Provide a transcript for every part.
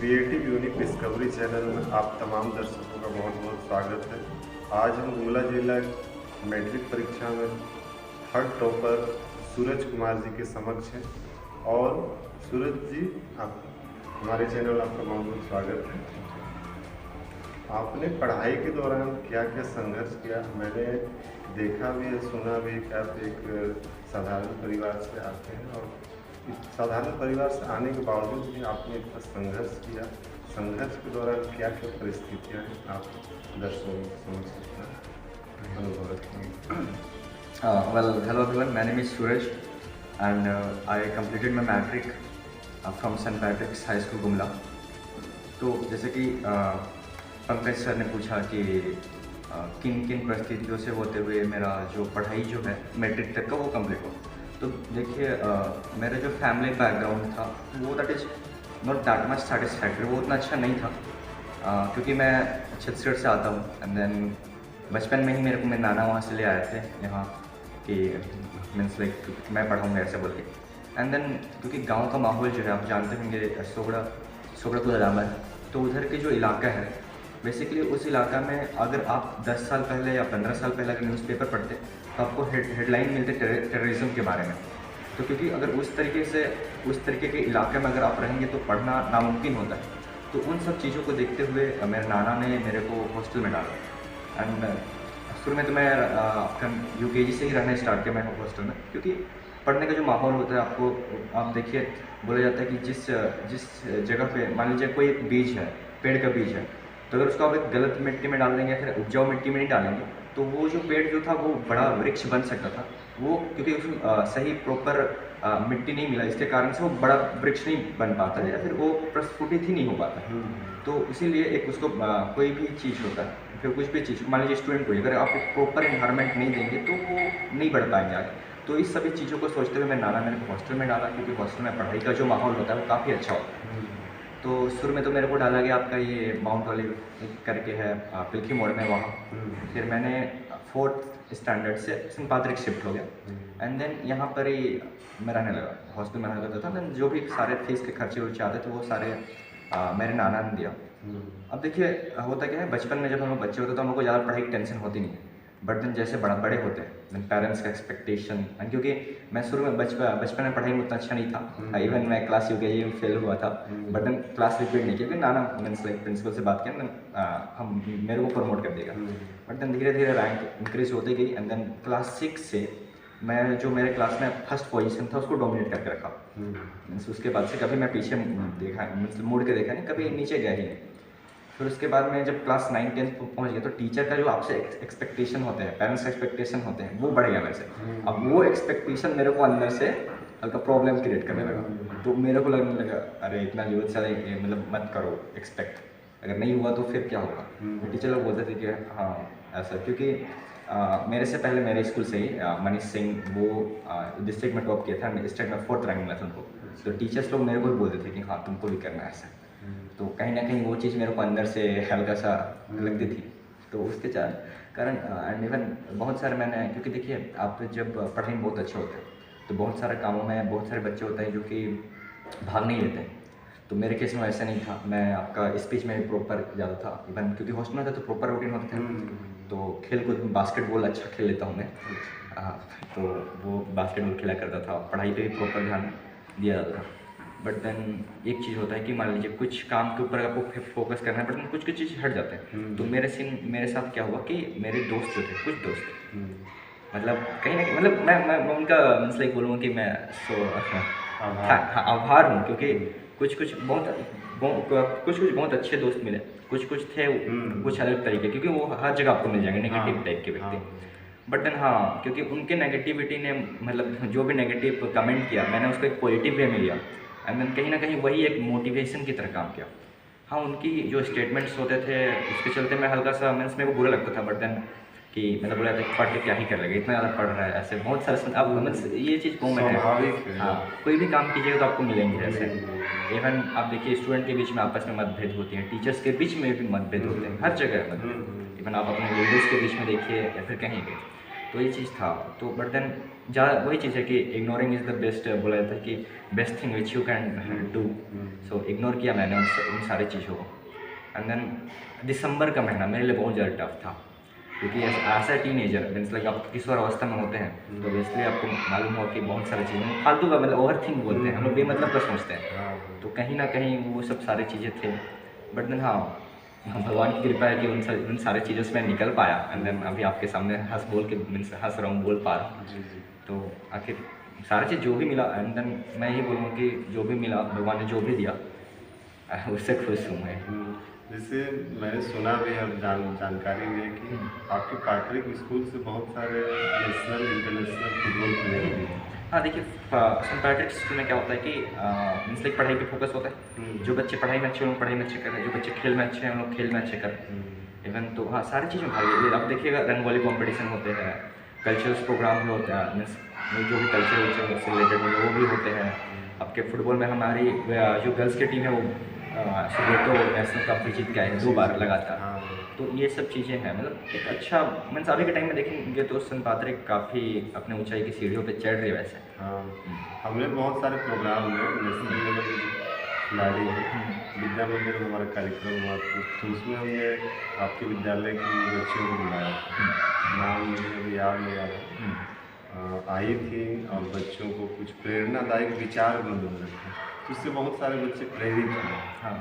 Creative unique discovery channel में आप तमाम दर्शकों का बहुत बहुत स्वागत है। आज हम गुमला जिला मैट्रिक परीक्षा में थर्ड टॉपर सूरज कुमार जी के समक्ष हैं। और सूरज जी, आप हमारे चैनल में आपका बहुत बहुत स्वागत है। आपने पढ़ाई के दौरान क्या क्या संघर्ष किया? मैंने देखा भी है, सुना भी कि आप एक साधारण परिवार से आते हैं और साधारण परिवार से आने के बावजूद भी आपने इतना संघर्ष किया। संघर्ष के दौरान क्या क्या परिस्थितियाँ हैं, आप दर्शकों को समझ सकते हैं, अनुभव रखेंगे? Well, hello everyone. My name is Suraj, and I completed my matric from St. Patrick's High School, Gumla. तो जैसे कि पंकज सर ने पूछा कि किन किन परिस्थितियों से होते हुए मेरा जो पढ़ाई जो है मैट्रिक तक का वो कंप्लीट हो। तो देखिए, मेरा जो फैमिली बैकग्राउंड था वो that is not that much satisfactory, वो उतना अच्छा नहीं था। क्योंकि मैं छत्तीसगढ़ से आता हूँ, एंड देन बचपन में ही मेरे नाना वहाँ से ले आए थे यहाँ कि मीन्स लाइक मैं पढ़ाऊँगा ऐसे बोल के। एंड देन क्योंकि गांव का माहौल जो है आप जानते होंगे, सोगड़ा को इलाका है, तो उधर के जो इलाका है बेसिकली उस इलाका में अगर आप 10 साल पहले या 15 साल पहले अगर न्यूज़पेपर पढ़ते तो आपको हेडलाइन मिलते टेररिज्म के बारे में। तो क्योंकि अगर उस तरीके के इलाके में अगर आप रहेंगे तो पढ़ना नामुमकिन होता है। तो उन सब चीज़ों को देखते हुए मेरे नाना ने मेरे को हॉस्टल में डाला। एंड शुरू में तो मैं UKG से ही रहना स्टार्ट किया मैं हॉस्टल में, क्योंकि पढ़ने का जो माहौल होता है आप देखिए, बोला जाता है कि जिस जगह पे मान लीजिए कोई एक बीज है, पेड़ का बीज है, तो अगर उसको आप एक गलत मिट्टी में डाल देंगे, फिर उपजाऊ मिट्टी में नहीं डालेंगे, तो वो जो पेड़ जो था वो बड़ा वृक्ष बन सकता था। वो क्योंकि उसमें सही प्रॉपर मिट्टी नहीं मिला, इसके कारण से वो बड़ा वृक्ष नहीं बन पाता या फिर वो प्रस्फुटित ही नहीं हो पाता। तो इसीलिए एक उसको कोई भी चीज़ होता है, फिर कुछ भी चीज़ मान लीजिए स्टूडेंट को अगर आप एक प्रॉपर इन्वायरमेंट नहीं देंगे तो वो नहीं बढ़ पाएंगे आगे। तो इस सभी चीज़ों को सोचते हुए मेरे नाना मैंने हॉस्टल में डाला, क्योंकि हॉस्टल में पढ़ाई का जो माहौल होता है वो काफ़ी अच्छा होता है। तो शुरू में तो मेरे को डाला गया आपका ये माउंट ऑलिव करके है पिलखी मोड़ में, वहाँ। फिर मैंने 4th स्टैंडर्ड से सेंट पैट्रिक शिफ्ट हो गया। एंड देन यहाँ पर ही मैं रहने लगा, हॉस्टल में रहने लगा था। देन जो भी सारे फीस के खर्चे वर्चे आते थे वो सारे मेरे नाना ने दिया। अब देखिए होता क्या है, बचपन में जब हम लोग बच्चे होते तो हम लोग को ज़्यादा पढ़ाई की टेंशन होती नहीं है। बट देन जैसे बड़े होते हैं, देन पेरेंट्स का एक्सपेक्टेशन, क्योंकि मैं शुरू में बचपन में पढ़ाई में उतना अच्छा नहीं था। इवन मैं क्लास UKG में फेल हुआ था, बट देन क्लास रिपीट नहीं किया, क्योंकि नाना मीन्स लाइक प्रिंसिपल से बात किया, हम मेरे को प्रमोट कर देगा। बट देन धीरे धीरे रैंक इंक्रीज होती गई। एंड देन क्लास 6 से मैं जो मेरे क्लास में फर्स्ट पोजीशन था उसको डोमिनेट करके रखा। मीन्स उसके बाद से कभी मैं पीछे देखा, मीन्स मुड़ के देखा नहीं, कभी नीचे गया ही नहीं। फिर उसके बाद में जब क्लास 9-10 पहुँच गया तो टीचर का जो आपसे एक्सपेक्टेशन होते हैं, पेरेंट्स का एक्सपेक्टेशन होते हैं, वो बढ़ गया मेरे से। अब वो एक्सपेक्टेशन मेरे को अंदर से हल्का प्रॉब्लम क्रिएट करने लगा। तो मेरे को लगने लगा अरे इतना जरूरत से मतलब मत करो एक्सपेक्ट, अगर नहीं हुआ तो फिर क्या होगा। टीचर लोग बोलते थे कि हाँ ऐसा, क्योंकि मेरे से पहले मेरे स्कूल से ही मनीष सिंह वो डिस्ट्रिक्ट में टॉप किया था, स्टेट में 4th रैंक मिला था उनको। तो टीचर्स लोग मेरे को भी बोलते थे कि हाँ तुमको भी करना है ऐसा। तो कहीं ना कहीं वो चीज़ मेरे को अंदर से हल्का सा लगती थी। तो उसके कारण एंड इवन बहुत सारे मैंने, क्योंकि देखिए आप जब पढ़ाई में बहुत अच्छे होते हैं तो बहुत सारे कामों में बहुत सारे बच्चे होते हैं जो कि भाग नहीं लेते। तो मेरे केस में ऐसा नहीं था, मैं आपका स्पीच में भी प्रॉपर ज़्यादा था। इवन क्योंकि हॉस्टल में था तो प्रॉपर रूटीन होता था। तो खेल कूद बास्केटबॉल अच्छा खेल लेता हूँ मैं, तो वो बास्केटबॉल खेला करता था, पढ़ाई पे भी प्रॉपर ध्यान दिया जाता था। बट देन एक चीज़ होता है कि मान लीजिए कुछ काम के ऊपर आपको फोकस करना है, बट कुछ चीज़ हट जाते हैं। तो मेरे साथ क्या हुआ कि मेरे दोस्त जो थे, कुछ दोस्त मतलब कहीं ना कहीं मतलब मैं उनका मीन्स लाइक बोलूँगा कि मैं आभार हूँ, क्योंकि कुछ बहुत अच्छे दोस्त मिले, कुछ थे कुछ अलग तरीके, क्योंकि वो हर जगह आपको मिल जाएंगे नेगेटिव टाइप के व्यक्ति। बट देन हाँ, क्योंकि उनके नेगेटिविटी ने मतलब जो भी नेगेटिव कमेंट किया मैंने उसको एक पॉजिटिव वे में लिया। एंड देन कहीं ना कहीं वही एक मोटिवेशन की तरह काम किया। हाँ, उनकी जो स्टेटमेंट्स होते थे उसके चलते मैं हल्का सा मीन्स मेरे को बुरा लगता था। बट देन कि मतलब बोला था पढ़ के क्या ही कर लेगा, इतना ज़्यादा पढ़ रहा है, ऐसे बहुत सारे अब मीन्स ये चीज़ कौन है। हाँ, कोई भी काम कीजिएगा तो आपको मिलेंगे ऐसे। इवन आप देखिए स्टूडेंट के बीच में आपस में मतभेद होती हैं, टीचर्स के बीच में भी मतभेद होते हैं, हर जगह मतभेद। इवन आप अपने लीडर्स के बीच में देखिए या फिर कहीं भी, तो ये चीज़ था। तो बट देन जहाँ वही चीज़ है कि इग्नोरिंग इज़ द बेस्ट, बोला जाता है कि best thing which you can do. So ignore किया मैंने उन सारी चीज़ों को। एंड देन दिसंबर का महीना मेरे लिए बहुत ज़्यादा टफ था, क्योंकि ऐसा टीनेजर मीन्स लाइक आप किशोर अवस्था में होते हैं, तो इसलिए आपको मालूम हो कि बहुत सारी चीज़ें फालतू का, मतलब ओवर थिंक बोलते हैं हम लोग, बेमतलब का सोचते हैं। तो कहीं ना कहीं वो सब सारी चीज़ें थे। बट देन हाँ, भगवान की कृपा है कि उन सारी चीज़ों से मैं निकल पाया। एंड देन अभी आपके सामने हंस बोल के मीन्स हंस रहा हूँ, बोल पा रहा हूँ। जी जी। तो आखिर सारी चीज़ जो भी मिला, एंड देन मैं यही बोलूँगा कि जो भी मिला, भगवान ने जो भी दिया उससे खुश हूँ मैं। जैसे मैंने सुना भी है और जानकारी भी है कि आपके पैट्रिक स्कूल से बहुत सारे नेशनल इंटरनेशनल फुटबॉल प्लेयर भी हैं। हाँ देखिए, सेंट पैट्रिक स्कूल में क्या होता है कि मीन्स लाइक पढ़ाई पे फोकस होता है। जो बच्चे पढ़ाई में अच्छे हैं, पढ़ाई में अच्छे कर रहे हैं। जो बच्चे खेल में अच्छे हैं, उन लोग खेल में अच्छे कर रहे हैं। इवन तो हाँ, सारी चीज़ें भाग ले। अब देखिएगा, रंगोली कॉम्पिटिशन होते हैं, कल्चरल्स प्रोग्राम भी होते हैं, मीन्स जो भी कल्चर से रिलेटेड होते हैं वो भी होते हैं। आपके फुटबॉल में हमारी जो गर्ल्स की टीम है वो सुब्रतो नेशनल कप भी जीत के आए हैं 2 बार लगातार। तो ये सब चीज़ें हैं, मतलब एक अच्छा मीन्स अभी के टाइम में देखेंगे तो सेंट पैट्रिक काफ़ी अपने ऊंचाई की सीढ़ियों पे चढ़ रही है वैसे। हाँ, हमने बहुत सारे प्रोग्राम में नेशनल लेवल के जो खिलाड़ी हैं, विद्या मंदिर में हमारा कार्यक्रम हुआ तो उसमें हमने आपके विद्यालय की बच्चियों को बुलाया था। नाम मुझे अभी याद नहीं आ रहा। आई थी और बच्चों को कुछ प्रेरणादायक विचार भी मिल रहे थे, तो उससे बहुत सारे बच्चे प्रेरित हुए। हाँ,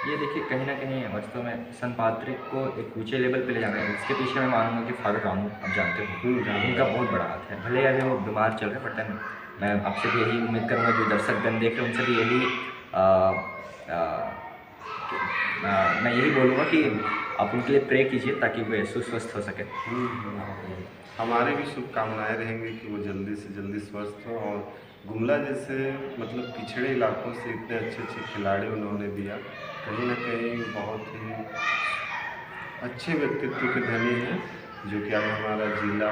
ये देखिए कहीं ना कहीं वास्तव में सेंट पैट्रिक को एक ऊंचे लेवल पे ले जाना है। इसके पीछे मैं मानूंगा कि फादर रामू, आप जानते हो, उनका बहुत बड़ा हाथ है। भले अभी वो बीमार चल रहे हैं, बट मैं आपसे भी यही उम्मीद करूँगा, जो दर्शकगण देख रहे हैं उनसे भी यही मैं यही बोलूँगा कि आप उनके लिए प्रे कीजिए ताकि वे सुस्वस्थ हो सके। हमारी भी शुभकामनाएं रहेंगी कि वो जल्दी से जल्दी स्वस्थ हो, और गुमला जैसे मतलब पिछड़े इलाकों से इतने अच्छे अच्छे खिलाड़ी उन्होंने दिया, कहीं ना कहीं बहुत ही अच्छे व्यक्तित्व के धनी हैं, जो कि अब हमारा जिला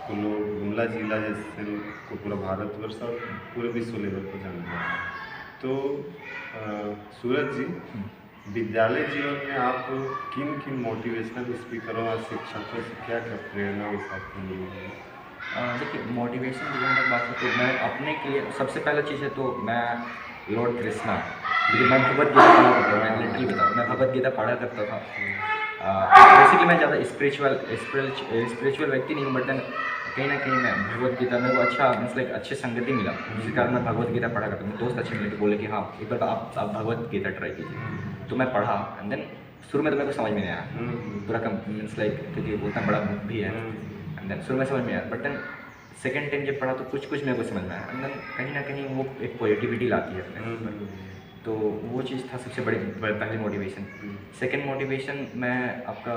को लोग, गुमला जिला जैसे को पूरा भारतवर्ष और पूरे विश्व लेवल पर जानते हैं। तो सूरज जी, विद्यालय जीवन में आप किन किन मोटिवेशनल स्पीकरों और शिक्षकों से क्या क्या प्रेरणा के साथ मिली है? देखिए, मोटिवेशन की जहाँ तक बात है तो मैं अपने के लिए सबसे पहला चीज़ है तो मैं लॉर्ड कृष्णा, क्योंकि मैं भगवत गीता पढ़ा करता था। मैं लिटरली बताऊँ, मैं भगवत गीता पढ़ा करता था। बेसिकली मैं ज़्यादा स्पिरिचुअल व्यक्ति नहीं हूँ, बट देन कहीं ना कहीं मैं भगवत गीता, मेरे को अच्छा मीन्स लाइक अच्छे संगति मिला, जिसके कारण मैं भगवत गीता पढ़ा करता हूँ। दोस्त अच्छे मिले कि बोले कि हाँ एक बार आप भगवत गीता ट्राई कीजिए। तो मैं पढ़ा, एंड देन शुरू में तो मेरे को समझ में नहीं आया पूरा मीन्स लाइक, क्योंकि उतना बड़ा बुक भी है। एंड देन शुरू में समझ में आया, बट देन सेकेंड टाइम जब पढ़ा तो कुछ मेरे को समझ में आया। एंड देन कहीं ना कहीं वो एक पॉजिटिविटी लाती है अपने अंदर। तो वो चीज़ था सबसे पहली मोटिवेशन। सेकंड मोटिवेशन मैं आपका,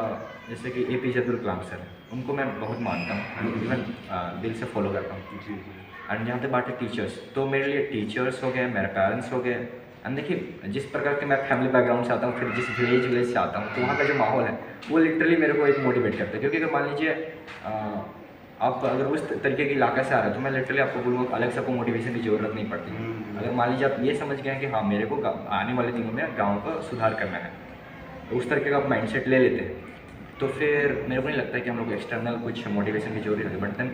जैसे कि APJ अब्दुल कलाम सर, उनको मैं बहुत मानता हूँ, इवन दिल से फॉलो करता हूँ। एंड जहाँ तक बात है टीचर्स, तो मेरे लिए टीचर्स हो गए, मेरे पेरेंट्स हो गए। एंड देखिए, जिस प्रकार के मैं फैमिली बैकग्राउंड से आता हूँ, फिर जिस विलेज से आता हूँ, तो वहाँ का जो माहौल है वो लिटरली मेरे को एक मोटिवेट करता है। क्योंकि अगर मान लीजिए आप अगर उस तरीके के इलाके से आ रहे हो, तो मैं लिटरली आपको बोलूँगा अलग से आपको मोटिवेशन की ज़रूरत नहीं पड़ती। अगर मान लीजिए आप ये समझ गए हैं कि हाँ मेरे को आने वाले दिनों में गांव का सुधार करना है, तो उस तरीके का आप माइंडसेट ले लेते हैं, तो फिर मेरे को नहीं लगता है कि हम लोग एक्सटर्नल कुछ मोटिवेशन की जरूरत है। बट देन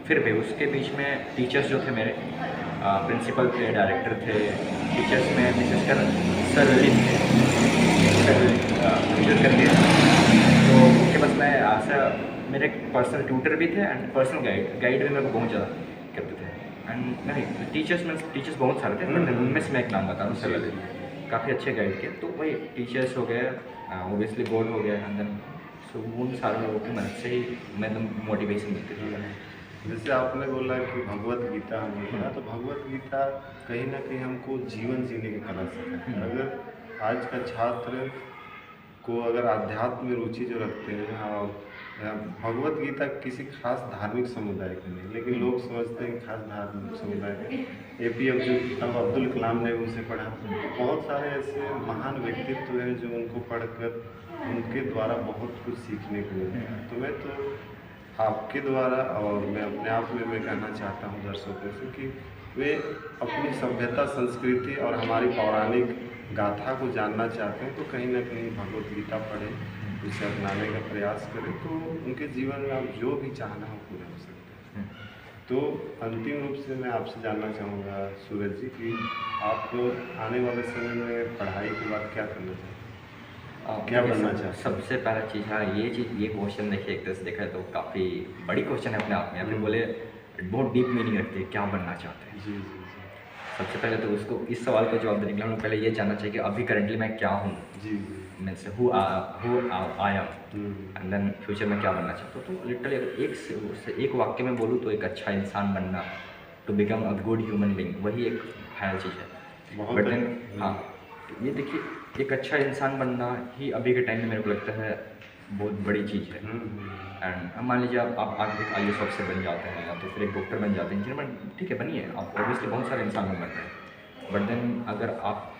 फिर भी उसके बीच में टीचर्स जो थे मेरे, प्रिंसिपल थे, डायरेक्टर थे, टीचर्स में विशेषकर सर ललित करके, तो उनके पास मैं ऐसा, मेरे पर्सनल ट्यूटर भी थे एंड पर्सनल गाइड भी मेरे को बहुत ज़्यादा करते थे। एंड नहीं, टीचर्स बहुत सारे थे, बट उनमें से मैं एक नाम बता रहा हूँ, सर ललित, काफ़ी अच्छे गाइड किए। तो वही टीचर्स हो गए, ओबियसली गॉड हो गया, एंड देन सो उन सारे लोगों की मदद से ही मैं मोटिवेशन मिलती थी। जैसे आपने बोला कि भगवत गीता हमने पढ़ा, तो भगवत गीता कहीं ना कहीं हमको जीवन जीने की कला सिखाती है। अगर आज का छात्र को अगर आध्यात्म में रुचि जो रखते हैं, और भगवत गीता किसी खास धार्मिक समुदाय की नहीं, लेकिन लोग समझते हैं खास धार्मिक समुदाय, APJ अब्दुल कलाम ने उनसे पढ़ा। बहुत सारे ऐसे महान व्यक्तित्व हैं जो उनको पढ़कर उनके द्वारा बहुत कुछ सीखने को मिलता है। तो मैं तो आपके द्वारा, और मैं अपने आप में मैं कहना चाहता हूँ दर्शकों से कि वे अपनी सभ्यता, संस्कृति और हमारी पौराणिक गाथा को जानना चाहते हैं, तो कहीं ना कहीं भगवत गीता पढ़ें, उसे अपनाने का प्रयास करें, तो उनके जीवन में आप जो भी चाहना हो पूरा हो सकता है। तो अंतिम रूप से मैं आपसे जानना चाहूँगा सूरज जी कि आप आने वाले समय में पढ़ाई के बाद क्या करना चाहते हैं, क्या बनना चाहते हैं? सबसे पहला चीज़, हाँ ये क्वेश्चन देखिए, एक तरह से देखा है तो काफ़ी बड़ी क्वेश्चन है अपने आप में, या फिर बोले बहुत डीप मीनिंग रखती है, क्या बनना चाहते हैं। जी जी जी सबसे पहले तो उसको इस सवाल का जवाब देने के लिए हमें पहले ये जानना चाहिए कि अभी करेंटली मैं क्या हूँ, जी जी means who I am, and then future में क्या बनना चाहता हूँ। तो लिटरली अगर एक वाक्य में बोलूँ तो एक अच्छा इंसान बनना, to become a good human being, वही एक फाइनल चीज़ है। बहुत बट देन हाँ, ये देखिए, एक अच्छा इंसान बनना ही अभी के टाइम में मेरे को लगता है बहुत बड़ी चीज़ है। एंड मान लीजिए आप आगे एक IAS ऑफिसर बन जाते हैं, या तो फिर एक डॉक्टर बन जाते हैं, इंजीनियर बन, ठीक है बनिए, आप ऑब्वियसली बहुत सारे इंसान बन रहे हैं। बट देन अगर आप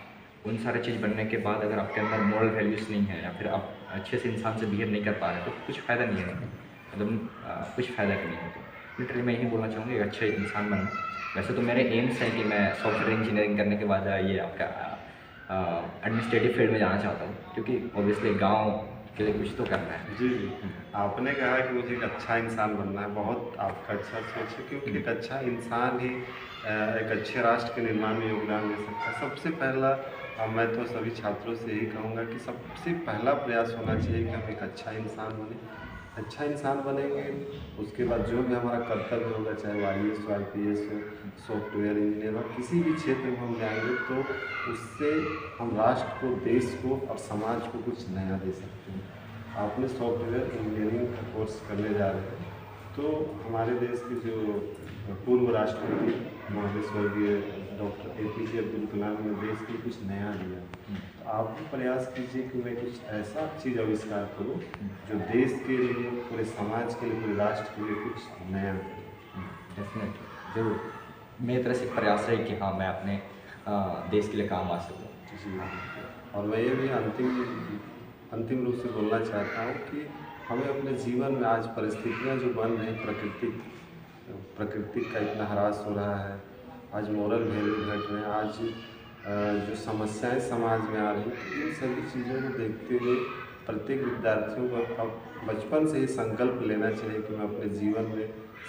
उन सारे चीज़ बनने के बाद अगर आपके अंदर मॉरल वैल्यूज़ नहीं है, या फिर आप अच्छे से इंसान से बिहेव नहीं कर पा रहे, तो कुछ फ़ायदा नहीं है, मतलब कुछ फ़ायदा नहीं है। तो लिटरली मैं यही बोलना चाहूँगा, एक अच्छे इंसान बनना। वैसे तो मेरे एम्स है कि मैं सॉफ्टवेयर इंजीनियरिंग करने के बाद ये आपका एडमिनिस्ट्रेटिव फील्ड में जाना चाहता हूँ, क्योंकि ऑब्वियसली गाँव के लिए कुछ तो करना है। जी जी आपने कहा कि मुझे एक अच्छा इंसान बनना है, बहुत आपका अच्छा सोच है, क्योंकि एक अच्छा इंसान ही एक अच्छे राष्ट्र के निर्माण में योगदान दे सकता है। सबसे पहला मैं तो सभी छात्रों से यही कहूँगा कि सबसे पहला प्रयास होना चाहिए कि हम एक अच्छा इंसान बने। अच्छा इंसान बनेंगे, उसके बाद जो भी हमारा कर्तव्य होगा, चाहे वो IAS हो, IPS हो, सॉफ्टवेयर इंजीनियर हो, किसी भी क्षेत्र में हम जाएंगे तो उससे हम राष्ट्र को, देश को और समाज को कुछ नया दे सकते हैं। आपने सॉफ्टवेयर इंजीनियरिंग का कोर्स करने जा रहे हैं, तो हमारे देश के जो पूर्व राष्ट्रपति महोदय स्वर्गीय डॉक्टर APJ अब्दुल कलाम ने देश के लिए कुछ नया दिया। तो आप भी प्रयास कीजिए कि मैं कुछ ऐसा चीज़ आविष्कार करूँ जो देश के लिए, पूरे समाज के लिए, पूरे राष्ट्र के लिए कुछ नया करूँ। डेफिनेटली, ज़रूर मेरी तरफ से एक प्रयास रहे कि हाँ मैं अपने देश के लिए काम आ सकूँ। जी, और मैं ये भी अंतिम रूप से बोलना चाहता हूँ कि हमें अपने जीवन में आज परिस्थितियाँ जो बन रही, प्रकृति का इतना ह्रास हो रहा है, आज मॉरल वैल्यू घट रहे हैं, आज जो समस्याएं समाज में आ रही, तो इन सभी चीज़ों को देखते हुए प्रत्येक विद्यार्थियों को अब बचपन से ही संकल्प लेना चाहिए कि मैं अपने जीवन में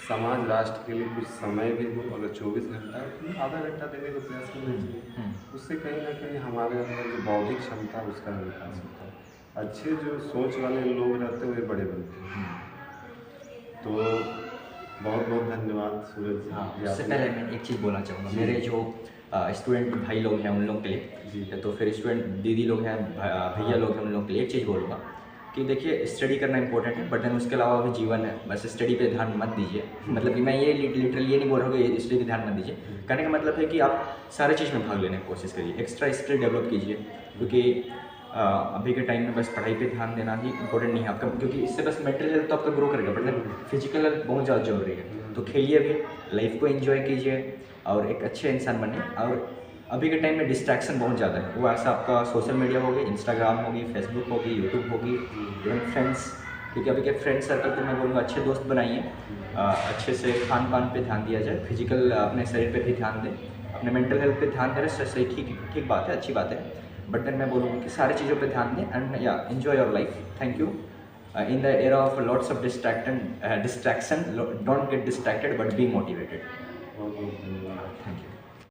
समाज, राष्ट्र के लिए कुछ समय भी दूँ। अगर 24 घंटा है तो आधा घंटा देने का प्रयास करना चाहिए। उससे कहीं ना कहीं हमारे अंदर जो बौद्धिक क्षमता है उसका विकास होता है। अच्छे जो सोच वाले लोग रहते हैं वे बड़े बनते हैं। तो बहुत बहुत धन्यवाद सूरज जी। हाँ, उससे पहले मैं एक चीज़ बोलना चाहूँगा, मेरे जो स्टूडेंट भाई लोग हैं उन लोग के लिए जी। तो फिर स्टूडेंट दीदी लोग हैं, भैया लोग हैं, उन लोग के लिए एक चीज़ बोलूँगा कि देखिए, स्टडी करना इंपॉर्टेंट है, बट देन उसके अलावा भी जीवन है, बस स्टडी पे ध्यान मत दीजिए। मतलब कि मैं ये लिटरली ये नहीं बोल रहा हूँ कि स्टडी पे ध्यान मत दीजिए। कहने का मतलब है कि आप सारे चीज़ में भाग लेने की कोशिश करिए, एक्स्ट्रा स्किल डेवलप कीजिए, क्योंकि अभी के टाइम में बस पढ़ाई पे ध्यान देना ही इंपॉर्टेंट नहीं है आपका, क्योंकि इससे बस मेंटल हेल्थ तो आपका ग्रो करेगा, बट फिजिकल हेल्थ बहुत ज़्यादा जरूरी है। तो खेलिए भी, लाइफ को एंजॉय कीजिए और एक अच्छे इंसान बनिए। और अभी के टाइम में डिस्ट्रैक्शन बहुत ज़्यादा है, वो ऐसा आपका सोशल मीडिया होगी, इंस्टाग्राम होगी, फेसबुक होगी, यूट्यूब होगी, इवन फ्रेंड्स, क्योंकि अभी के फ्रेंड सर्कल को मैं बोलूँगा अच्छे दोस्त बनाइए, अच्छे से खान पान पे ध्यान दिया जाए, फिजिकल अपने शरीर पे भी ध्यान दें, अपने मेंटल हेल्थ पे ध्यान दें, सही ठीक बात है, अच्छी बात है। बट देन मैं बोलूँगा कि सारी चीज़ों पे ध्यान दें एंड या enjoy your life. Thank you. In the era of lots of distraction, don't get distracted but be motivated. बहुत बहुत धन्यवाद। Thank you.